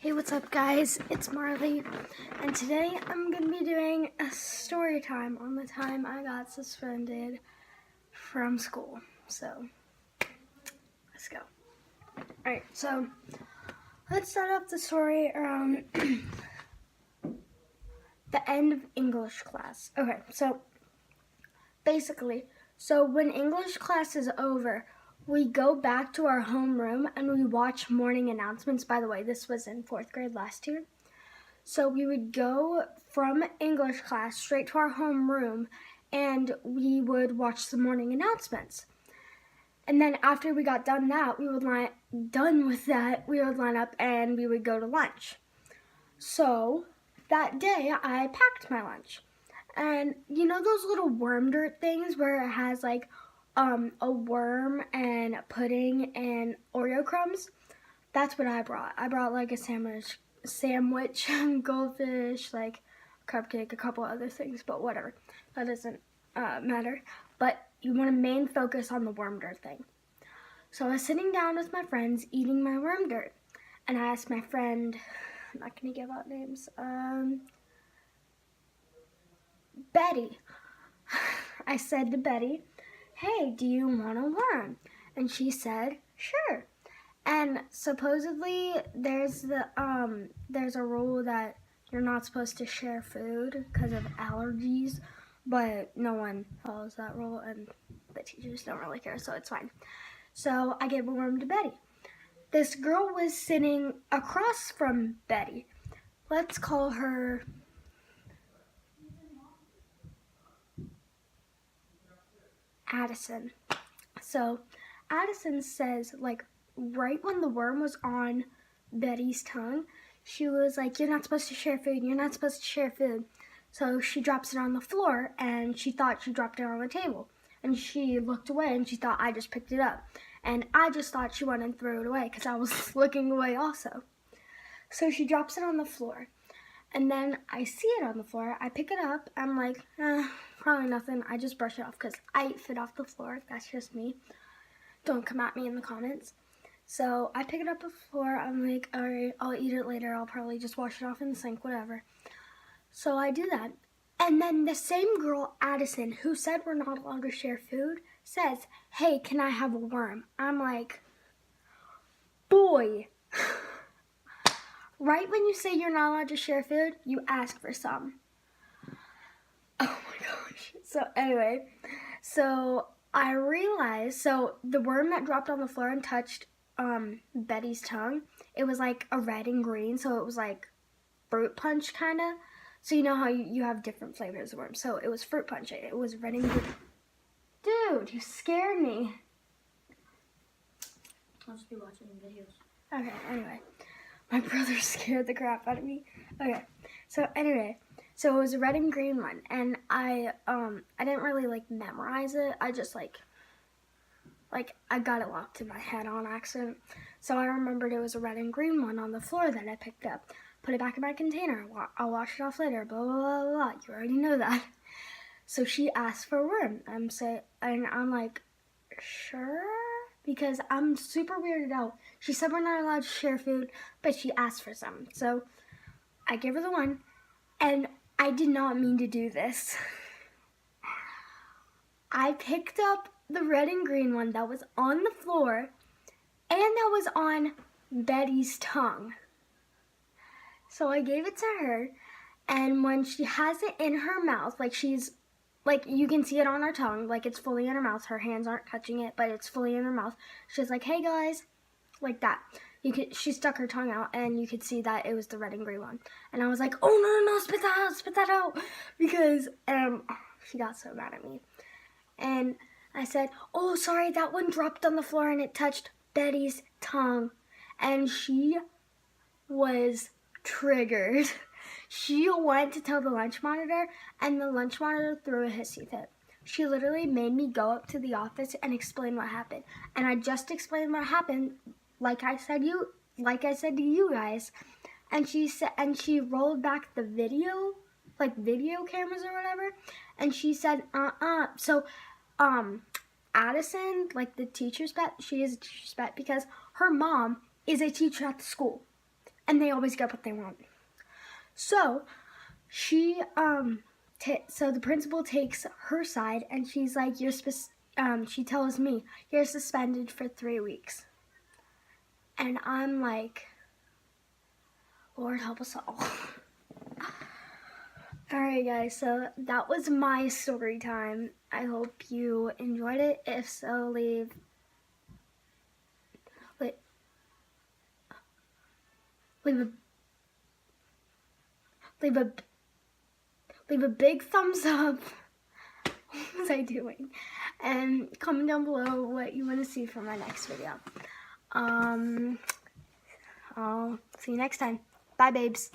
Hey, what's up guys? It's Marley, and today I'm going to be doing a story time on the time I got suspended from school. So, let's go. Alright, so let's start off the story around the end of English class. Okay, so basically, when English class is over, we go back to our homeroom and we watch morning announcements. By the way, this was in 4th grade last year. So we would go from English class straight to our homeroom and we would watch the morning announcements. And then after we got done with that, we would line up and we would go to lunch. So that day I packed my lunch. And you know those little worm dirt things where it has like a worm and pudding and Oreo crumbs? That's what I brought. I brought like a sandwich, goldfish, like cupcake, a couple other things, but whatever. That doesn't matter. But you want to main focus on the worm dirt thing. So I was sitting down with my friends eating my worm dirt. And I asked my friend, I'm not going to give out names, Betty. I said to Betty, hey, do you want a worm? And she said, sure. And supposedly there's a rule that you're not supposed to share food because of allergies, but no one follows that rule and the teachers don't really care, so it's fine. So I gave a worm to Betty. This girl was sitting across from Betty. Let's call her Addison. So Addison says, like, right when the worm was on Betty's tongue, she was like, you're not supposed to share food, you're not supposed to share food. So she drops it on the floor, and she thought she dropped it on the table. And she looked away, and she thought I just picked it up. And I just thought she went and threw it away, because I was looking away also. So she drops it on the floor. And then I see it on the floor, I pick it up, I'm like, probably nothing, I just brush it off, because I ate food off the floor, that's just me. Don't come at me in the comments. So I pick it up off the floor, I'm like, alright, I'll eat it later, I'll probably just wash it off in the sink, whatever. So I do that. And then the same girl, Addison, who said we're not allowed to share food, says, hey, can I have a worm? I'm like, boy. Right when you say you're not allowed to share food, you ask for some. Oh my gosh. So anyway, I realized, the worm that dropped on the floor and touched Betty's tongue, it was like a red and green, so it was like fruit punch kind of. So you know how you have different flavors of worms. So it was fruit punch. It was red and green. Dude, you scared me. I'll just be watching videos. Okay, anyway. My brother scared the crap out of me. Okay, so anyway. So it was a red and green one, and I didn't really like memorize it. I just like I got it locked in my head on accident. So I remembered it was a red and green one on the floor that I picked up. Put it back in my container. I'll wash it off later. Blah blah blah blah. You already know that. So she asked for a worm. I'm like, sure, because I'm super weirded out. She said we're not allowed to share food, but she asked for some. So I gave her the one, and I did not mean to do this. I picked up the red and green one that was on the floor, and that was on Betty's tongue. So I gave it to her, and when she has it in her mouth, you can see it on her tongue, like it's fully in her mouth. Her hands aren't touching it, but it's fully in her mouth. She's like, hey guys, like that. She stuck her tongue out, and you could see that it was the red and green one. And I was like, oh no, spit that out, because she got so mad at me. And I said, oh sorry, that one dropped on the floor and it touched Betty's tongue. And she was triggered. She went to tell the lunch monitor, and the lunch monitor threw a hissy fit. She literally made me go up to the office and explain what happened. And I just explained what happened, like I said to you guys. And she rolled back the video, like video cameras or whatever, and she said, So Addison, like the teacher's pet, she is a teacher's pet because her mom is a teacher at the school. and they always get what they want. So she so the principal takes her side, and she's like, she tells me, you're suspended for 3 weeks. And I'm like, Lord help us all. Alright guys, so that was my story time. I hope you enjoyed it. If so, leave a big thumbs up. What was I doing? And comment down below what you want to see for my next video. I'll see you next time. Bye, babes.